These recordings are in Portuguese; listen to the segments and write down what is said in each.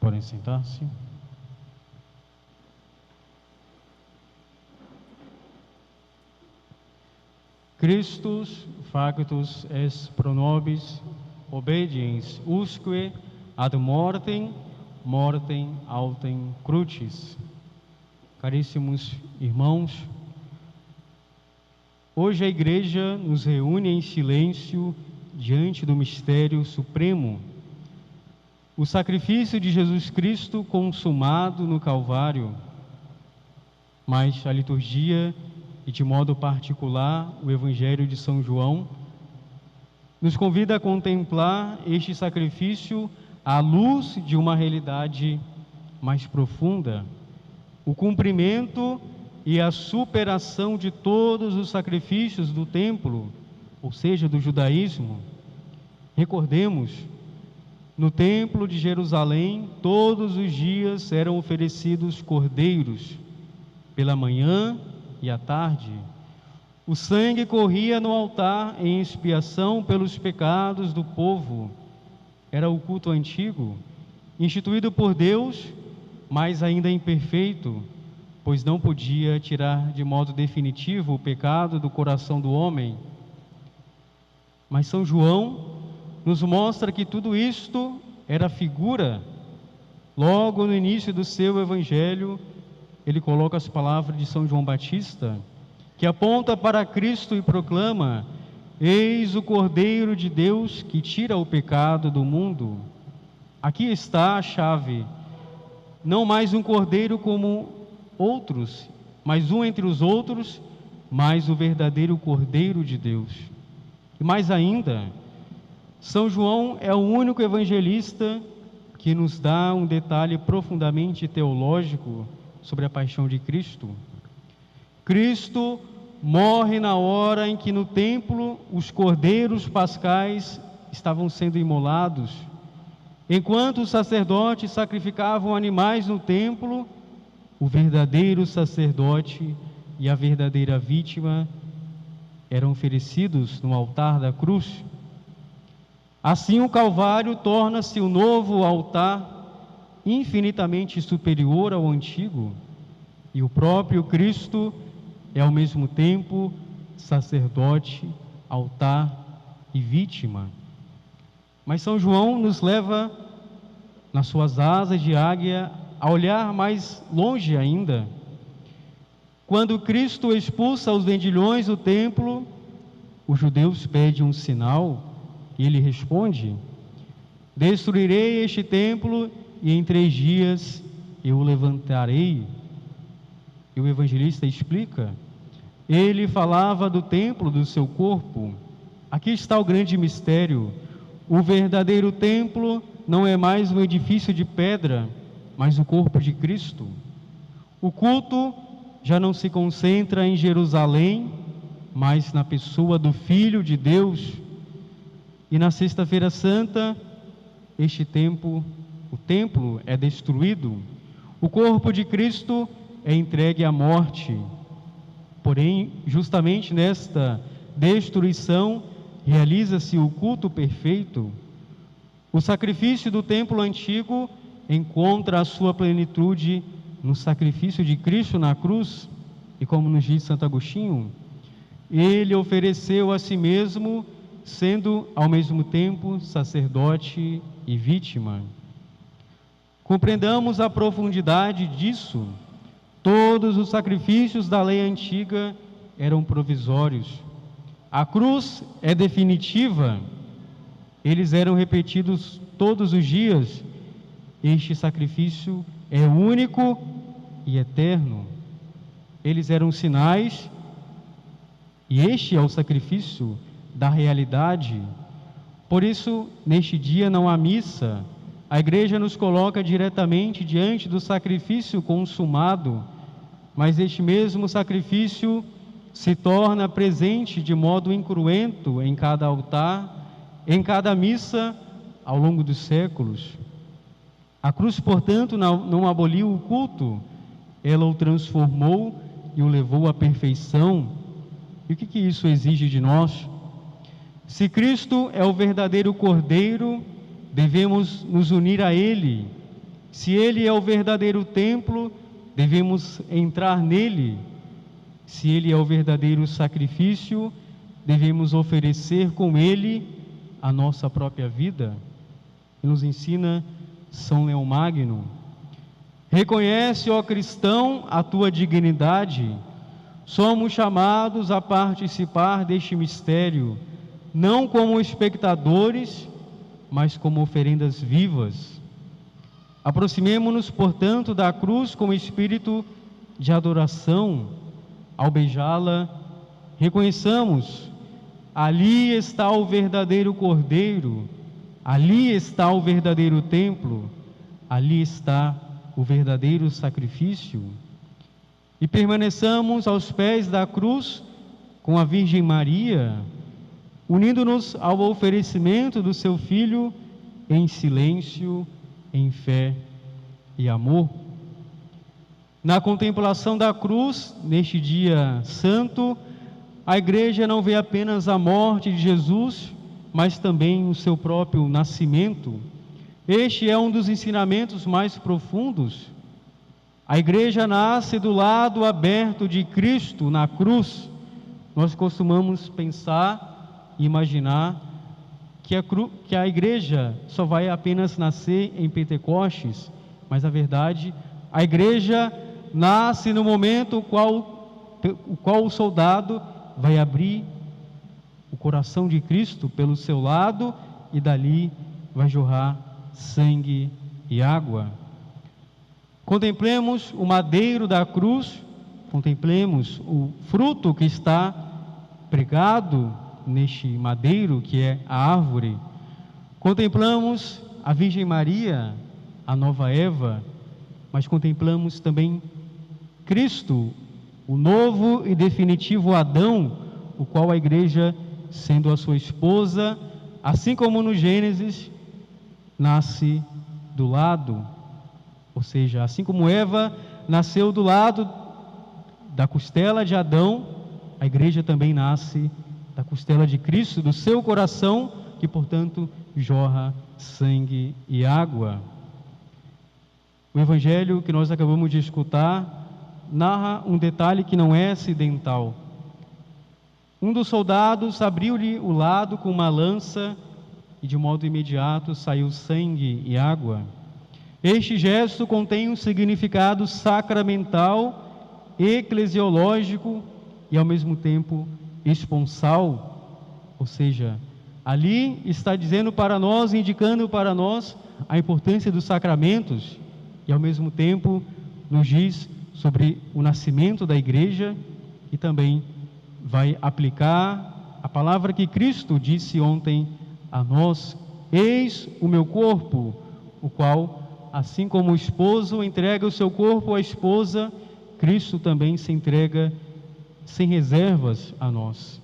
Podem sentar-se. Christus factus est pro nobis obediens usque ad mortem autem crucis. Caríssimos irmãos, hoje a Igreja nos reúne em silêncio diante do mistério supremo, o sacrifício de Jesus Cristo consumado no Calvário. Mas a liturgia, e de modo particular o Evangelho de São João, nos convida a contemplar este sacrifício à luz de uma realidade mais profunda, o cumprimento e a superação de todos os sacrifícios do templo, ou seja, do judaísmo. Recordemos, no templo de Jerusalém, todos os dias eram oferecidos cordeiros, pela manhã e à tarde. O sangue corria no altar em expiação pelos pecados do povo. Era o culto antigo, instituído por Deus, mas ainda imperfeito, pois não podia tirar de modo definitivo o pecado do coração do homem. Mas São João nos mostra que tudo isto era figura. Logo no início do seu Evangelho, ele coloca as palavras de São João Batista, que aponta para Cristo e proclama: eis o Cordeiro de Deus que tira o pecado do mundo. Aqui está a chave. Não mais um cordeiro como outros, mas um entre os outros, mas o verdadeiro Cordeiro de Deus. E mais ainda, São João é o único evangelista que nos dá um detalhe profundamente teológico sobre a paixão de Cristo. Cristo morre na hora em que no templo os cordeiros pascais estavam sendo imolados. Enquanto os sacerdotes sacrificavam animais no templo, o verdadeiro sacerdote e a verdadeira vítima eram oferecidos no altar da cruz. Assim, o Calvário torna-se um novo altar infinitamente superior ao antigo, e o próprio Cristo é ao mesmo tempo sacerdote, altar e vítima. Mas São João nos leva, nas suas asas de águia, a olhar mais longe ainda. Quando Cristo expulsa os vendilhões do templo, os judeus pedem um sinal, e ele responde: destruirei este templo e em 3 dias eu o levantarei. E o evangelista explica: ele falava do templo do seu corpo. Aqui está o grande mistério. O verdadeiro templo não é mais um edifício de pedra, mas o corpo de Cristo. O culto já não se concentra em Jerusalém, mas na pessoa do Filho de Deus. E na Sexta-feira Santa, o templo é destruído, o corpo de Cristo é entregue à morte. Porém, justamente nesta destruição, realiza-se o culto perfeito. O sacrifício do templo antigo encontra a sua plenitude no sacrifício de Cristo na cruz, e como nos diz Santo Agostinho, ele ofereceu a si mesmo, sendo ao mesmo tempo sacerdote e vítima. Compreendamos a profundidade disso. Todos os sacrifícios da lei antiga eram provisórios. A cruz é definitiva. Eles eram repetidos todos os dias. Este sacrifício é único e eterno. Eles eram sinais, e este é o sacrifício da realidade. Por isso, neste dia não há missa. A Igreja nos coloca diretamente diante do sacrifício consumado, mas este mesmo sacrifício se torna presente de modo incruento em cada altar, em cada missa, ao longo dos séculos. A cruz, portanto, não aboliu o culto, ela o transformou e o levou à perfeição. E o que isso exige de nós? Se Cristo é o verdadeiro Cordeiro, devemos nos unir a Ele, Se Ele é o verdadeiro templo, devemos entrar nele. Se Ele é o verdadeiro sacrifício, devemos oferecer com Ele a nossa própria vida. E nos ensina São Leão Magno. Reconhece, ó cristão, a tua dignidade. Somos chamados a participar deste mistério, não como espectadores, mas como oferendas vivas. Aproximemo-nos, portanto, da cruz com espírito de adoração. Ao beijá-la, reconheçamos: ali está o verdadeiro Cordeiro, ali está o verdadeiro templo, ali está o verdadeiro sacrifício. E permaneçamos aos pés da cruz com a Virgem Maria, unindo-nos ao oferecimento do seu Filho em silêncio, em fé e amor. Na contemplação da cruz, neste dia santo, a Igreja não vê apenas a morte de Jesus, mas também o seu próprio nascimento. Este é um dos ensinamentos mais profundos. A Igreja nasce do lado aberto de Cristo na cruz. Nós costumamos pensar e imaginar que a Igreja só vai apenas nascer em Pentecostes, mas a verdade, a Igreja nasce no momento o qual o soldado vai abrir o coração de Cristo pelo seu lado e dali vai jorrar sangue e água. Contemplemos o madeiro da cruz, contemplemos o fruto que está pregado neste madeiro, que é a árvore. Contemplamos a Virgem Maria, a nova Eva, mas contemplamos também Cristo, o novo e definitivo Adão, o qual a Igreja, sendo a sua esposa, assim como no Gênesis, nasce do lado, ou seja, assim como Eva nasceu do lado da costela de Adão, a Igreja também nasce da costela de Cristo, do seu coração, que portanto jorra sangue e água. O Evangelho que nós acabamos de escutar narra um detalhe que não é acidental. Um dos soldados abriu-lhe o lado com uma lança e de modo imediato saiu sangue e água. Este gesto contém um significado sacramental, eclesiológico e ao mesmo tempo esponsal, ou seja, ali está dizendo para nós, indicando para nós a importância dos sacramentos e ao mesmo tempo nos diz sobre o nascimento da Igreja e também vai aplicar a palavra que Cristo disse ontem a nós: eis o meu corpo, o qual, assim como o esposo entrega o seu corpo à esposa, Cristo também se entrega sem reservas a nós.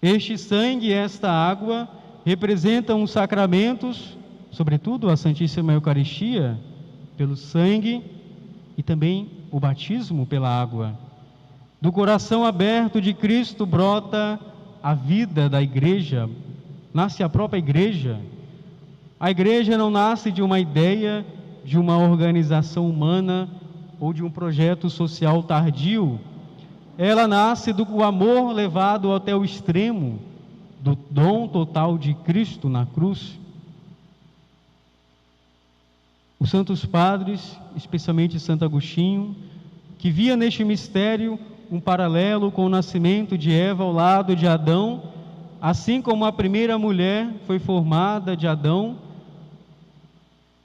Este sangue e esta água representam os sacramentos, sobretudo a Santíssima Eucaristia, pelo sangue, e também o batismo pela água. Do coração aberto de Cristo brota a vida da Igreja, nasce a própria Igreja. A Igreja não nasce de uma ideia, de uma organização humana ou de um projeto social tardio. Ela nasce do amor levado até o extremo, do dom total de Cristo na cruz. Os santos padres, especialmente Santo Agostinho, que via neste mistério um paralelo com o nascimento de Eva ao lado de Adão, assim como a primeira mulher foi formada de Adão,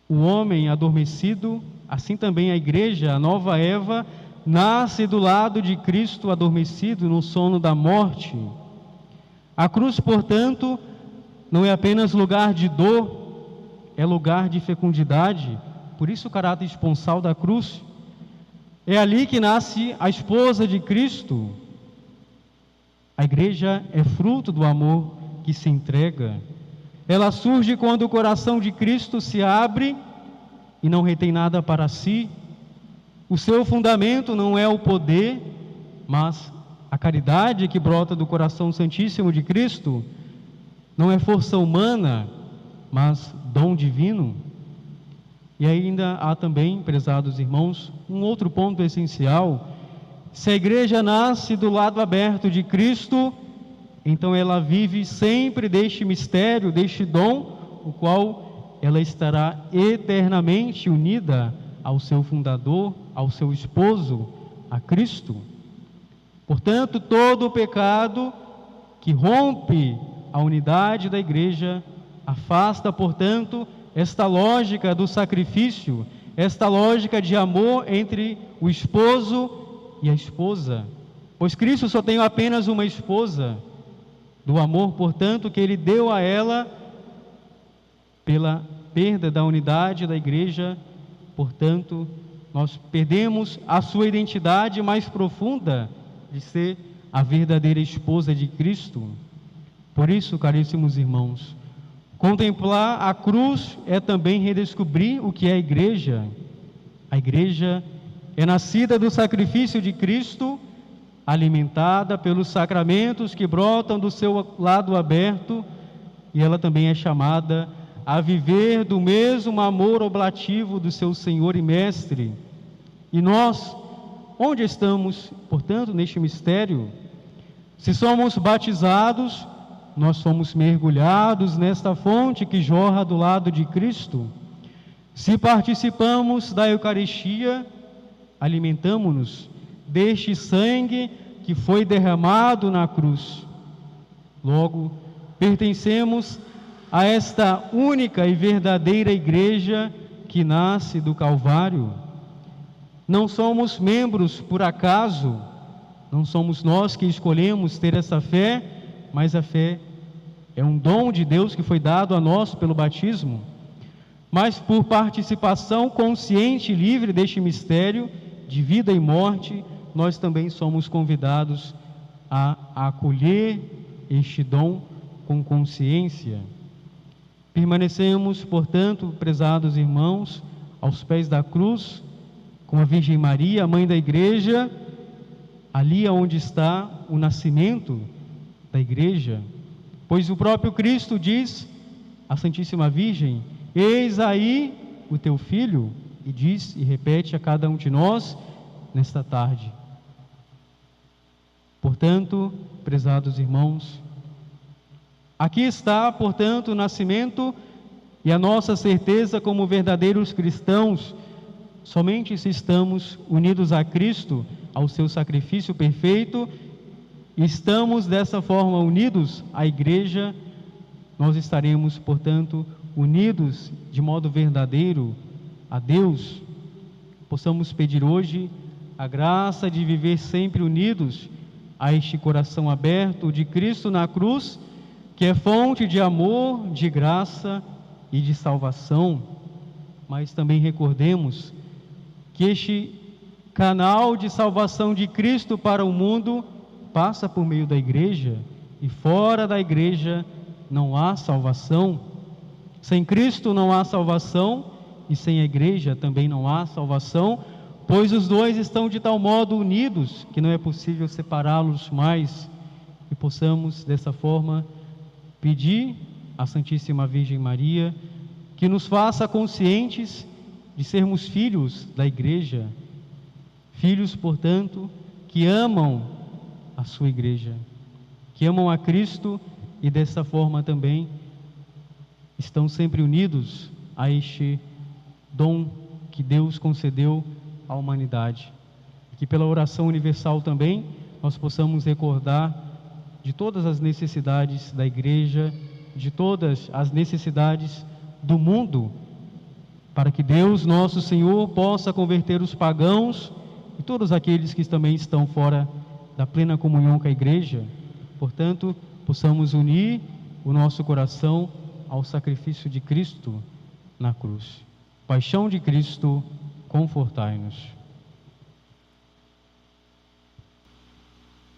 o homem adormecido, assim também a Igreja, a nova Eva, nasce do lado de Cristo adormecido no sono da morte. A cruz, portanto, não é apenas lugar de dor, é lugar de fecundidade, por isso o caráter esponsal da cruz. É ali que nasce a esposa de Cristo. A Igreja é fruto do amor que se entrega. Ela surge quando o coração de Cristo se abre e não retém nada para si. O seu fundamento não é o poder, mas a caridade que brota do coração santíssimo de Cristo. Não é força humana, mas dom divino. E ainda há também, prezados irmãos, um outro ponto essencial. Se a igreja nasce do lado aberto de Cristo, então ela vive sempre deste mistério, deste dom, o qual ela estará eternamente unida ao seu fundador, ao seu esposo, a Cristo. Portanto, todo o pecado que rompe a unidade da igreja afasta, portanto, esta lógica do sacrifício, esta lógica de amor entre o esposo e a esposa, pois Cristo só tem apenas uma esposa, do amor, portanto, que Ele deu a ela pela perda da unidade da igreja. Portanto, nós perdemos a sua identidade mais profunda de ser a verdadeira esposa de Cristo. Por isso, caríssimos irmãos, contemplar a cruz é também redescobrir o que é a igreja. A igreja é nascida do sacrifício de Cristo, alimentada pelos sacramentos que brotam do seu lado aberto, e ela também é chamada a viver do mesmo amor oblativo do seu Senhor e Mestre. E nós, onde estamos, portanto, neste mistério? Se somos batizados, nós somos mergulhados nesta fonte que jorra do lado de Cristo. Se participamos da Eucaristia, alimentamo-nos deste sangue que foi derramado na cruz. Logo, pertencemos a esta única e verdadeira igreja que nasce do Calvário. Não somos membros por acaso, não somos nós que escolhemos ter essa fé, mas a fé é um dom de Deus que foi dado a nós pelo batismo. Mas por participação consciente e livre deste mistério de vida e morte, nós também somos convidados a acolher este dom com consciência. Permanecemos, portanto, prezados irmãos, aos pés da cruz, com a Virgem Maria, a Mãe da Igreja, ali onde está o nascimento da Igreja, pois o próprio Cristo diz à Santíssima Virgem: eis aí o teu filho, e diz e repete a cada um de nós nesta tarde. Portanto, prezados irmãos, aqui está, portanto, o nascimento e a nossa certeza como verdadeiros cristãos. Somente se estamos unidos a Cristo, ao seu sacrifício perfeito, estamos dessa forma unidos à Igreja, nós estaremos, portanto, unidos de modo verdadeiro a Deus. Possamos pedir hoje a graça de viver sempre unidos a este coração aberto de Cristo na cruz, que é fonte de amor, de graça e de salvação. Mas também recordemos que este canal de salvação de Cristo para o mundo passa por meio da igreja, e fora da igreja não há salvação. Sem Cristo não há salvação, e sem a igreja também não há salvação, pois os dois estão de tal modo unidos que não é possível separá-los mais. E possamos dessa forma pedir à Santíssima Virgem Maria que nos faça conscientes de sermos filhos da igreja, filhos, portanto, que amam a sua igreja, que amam a Cristo, e dessa forma também estão sempre unidos a este dom que Deus concedeu à humanidade. Que pela oração universal também nós possamos recordar de todas as necessidades da igreja, de todas as necessidades do mundo, para que Deus, nosso Senhor, possa converter os pagãos e todos aqueles que também estão fora da plena comunhão com a igreja. Portanto, possamos unir o nosso coração ao sacrifício de Cristo na cruz. Paixão de Cristo, confortai-nos.